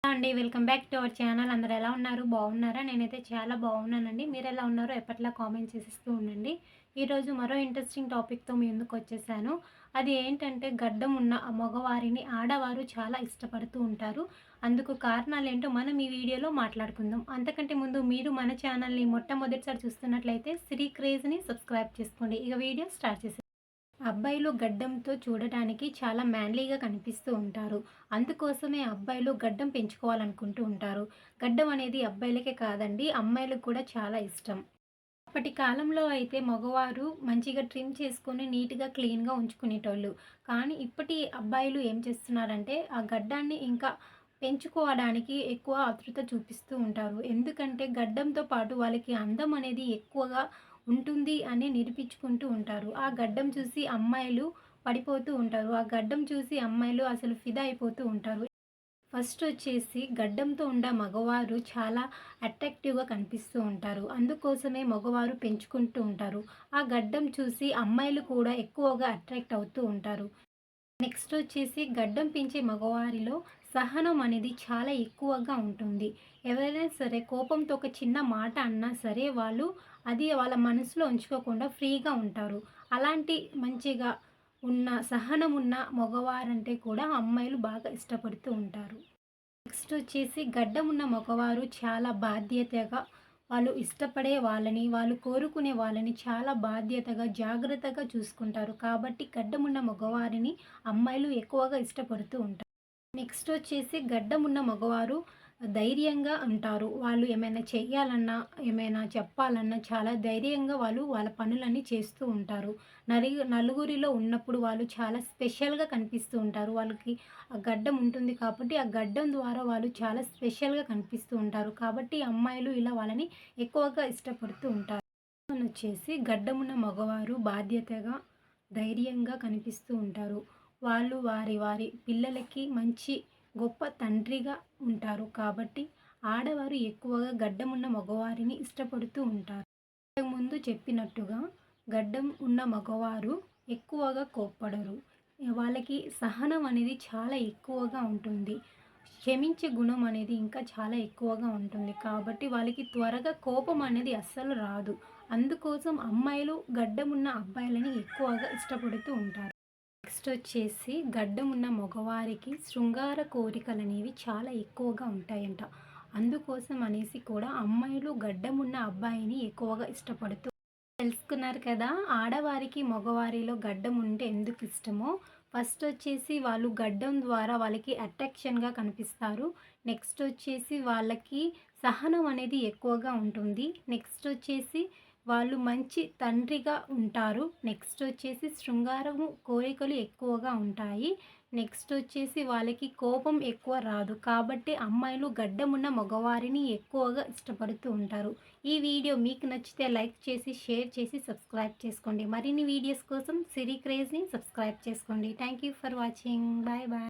అండి. Welcome back to our channel. అందరూ ఎలా ఉన్నారు? బాగున్నారా? నేనైతే చాలా బాగున్నానండి. మీరెలా ఉన్నారో ఎప్పటిలా కామెంట్ చేసిస్తూ ఉండండి. ఈరోజు మరో ఇంట్రెస్టింగ్ టాపిక్‌తో మీ ముందుకొచ్చేసాను. అది ఏంటంటే గడ్డం ఉన్న మగవారిని ఆడవారు చాలా ఇష్టపడుతూ ఉంటారు. అందుకు కారణాలేంటో మనం ఈ వీడియోలో మాట్లాడుకుందాం. అంతకంటే ముందు మీరు మన ఛానల్‌ని మొట్టమొదటిసారి చూస్తున్నట్లయితే శ్రీ క్రేజ్‌ని సబ్స్క్రైబ్ చేసుకోండి. ఇక వీడియో స్టార్ట్ చేసేద్దాం. అబ్బాయిలు గడ్డంతో చూడటానికి చాలా మ్యాన్లీగా కనిపిస్తూ ఉంటారు. అందుకోసమే అబ్బాయిలు గడ్డం పెంచుకోవాలనుకుంటూ ఉంటారు. గడ్డం అనేది అబ్బాయిలకే కాదండి, అమ్మాయిలకు కూడా చాలా ఇష్టం. అప్పటి కాలంలో అయితే మగవారు మంచిగా ట్రిమ్ చేసుకొని నీట్‌గా, క్లీన్‌గా ఉంచుకునేటోళ్ళు. కానీ ఇప్పటి అబ్బాయిలు ఏం చేస్తున్నారంటే ఆ గడ్డాన్ని ఇంకా పెంచుకోవడానికి ఎక్కువ ఆతృత చూపిస్తూ ఉంటారు. ఎందుకంటే గడ్డంతో పాటు వాళ్ళకి అందం అనేది ఎక్కువగా ఉంటుంది అని నిరూపించుకుంటూ ఉంటారు. ఆ గడ్డం చూసి అమ్మాయిలు పడిపోతూ ఉంటారు. ఆ గడ్డం చూసి అమ్మాయిలు అసలు ఫిదా అయిపోతూ ఉంటారు. ఫస్ట్ వచ్చేసి గడ్డంతో ఉన్న మగవారు చాలా అట్రాక్టివ్‌గా కనిపిస్తూ ఉంటారు. అందుకోసమే మగవారు పెంచుకుంటూ ఉంటారు. ఆ గడ్డం చూసి అమ్మాయిలు కూడా ఎక్కువగా అట్రాక్ట్ అవుతూ ఉంటారు. నెక్స్ట్ వచ్చేసి గడ్డం పెంచే మగవారిలో సహనం అనేది చాలా ఎక్కువగా ఉంటుంది. ఎవరైనా సరే కోపంతో ఒక చిన్న మాట అన్నా సరే వాళ్ళు అది వాళ్ళ మనసులో ఉంచుకోకుండా ఫ్రీగా ఉంటారు. అలాంటి మంచిగా ఉన్న సహనం ఉన్న మగవారంటే కూడా అమ్మాయిలు బాగా ఇష్టపడుతూ ఉంటారు. నెక్స్ట్ వచ్చేసి గడ్డం ఉన్న మగవారు చాలా బాధ్యతగా వాళ్ళు ఇష్టపడే వాళ్ళని, వాళ్ళు కోరుకునే వాళ్ళని చాలా బాధ్యతగా, జాగ్రత్తగా చూసుకుంటారు. కాబట్టి గడ్డం ఉన్న మగవారిని అమ్మాయిలు ఎక్కువగా ఇష్టపడుతూ ఉంటారు. నెక్స్ట్ వచ్చేసి గడ్డం ఉన్న మగవారు ధైర్యంగా ఉంటారు. వాళ్ళు ఏమైనా చెయ్యాలన్నా, ఏమైనా చెప్పాలన్నా చాలా ధైర్యంగా వాళ్ళు వాళ్ళ పనులన్నీ చేస్తూ ఉంటారు. నలుగురిలో ఉన్నప్పుడు వాళ్ళు చాలా స్పెషల్‌గా కనిపిస్తూ ఉంటారు. వాళ్ళకి ఆ గడ్డం ఉంటుంది కాబట్టి, ఆ గడ్డం ద్వారా వాళ్ళు చాలా స్పెషల్‌గా కనిపిస్తూ ఉంటారు. కాబట్టి అమ్మాయిలు ఇలా వాళ్ళని ఎక్కువగా ఇష్టపడుతూ ఉంటారు. వచ్చేసి గడ్డమున్న మగవారు బాధ్యతగా, ధైర్యంగా కనిపిస్తూ ఉంటారు. వాళ్ళు వారి వారి పిల్లలకి మంచి గొప్ప తండ్రిగా ఉంటారు. కాబట్టి ఆడవారు ఎక్కువగా గడ్డమున్న మగవారిని ఇష్టపడుతూ ఉంటారు. ఇంతకుముందు చెప్పినట్టుగా గడ్డం ఉన్న మగవారు ఎక్కువగా కోప్పడరు. వాళ్ళకి సహనం అనేది చాలా ఎక్కువగా ఉంటుంది. క్షమించే గుణం అనేది ఇంకా చాలా ఎక్కువగా ఉంటుంది. కాబట్టి వాళ్ళకి త్వరగా కోపం అనేది అస్సలు రాదు. అందుకోసం అమ్మాయిలు గడ్డం ఉన్న అబ్బాయిలని ఎక్కువగా ఇష్టపడుతూ ఉంటారు. నెక్స్ట్ వచ్చేసి గడ్డం ఉన్న మగవారికి శృంగార కోరికలనేవి చాలా ఎక్కువగా ఉంటాయంట. అందుకోసం అనేసి కూడా అమ్మాయిలు గడ్డం ఉన్న అబ్బాయిని ఎక్కువగా ఇష్టపడుతూ తెలుసుకున్నారు కదా! ఆడవారికి మగవారిలో గడ్డం ఉంటే ఎందుకు ఇష్టమో. ఫస్ట్ వచ్చేసి వాళ్ళు గడ్డం ద్వారా వాళ్ళకి అట్రాక్షన్‌గా కనిపిస్తారు. నెక్స్ట్ వచ్చేసి వాళ్ళకి సహనం అనేది ఎక్కువగా ఉంటుంది. నెక్స్ట్ వచ్చేసి వాళ్ళు మంచి తండ్రిగా ఉంటారు. నెక్స్ట్ వచ్చేసి శృంగారము కోరికలు ఎక్కువగా ఉంటాయి. నెక్స్ట్ వచ్చేసి వాళ్ళకి కోపం ఎక్కువ రాదు. కాబట్టి అమ్మాయిలు గడ్డమున్న మగవారిని ఎక్కువగా ఇష్టపడుతూ ఉంటారు. ఈ వీడియో మీకు నచ్చితే లైక్ చేసి, షేర్ చేసి, సబ్స్క్రైబ్ చేసుకోండి. మరిన్ని వీడియోస్ కోసం సిరి క్రేజ్‌ని సబ్స్క్రైబ్ చేసుకోండి. Thank you for watching. Bye bye.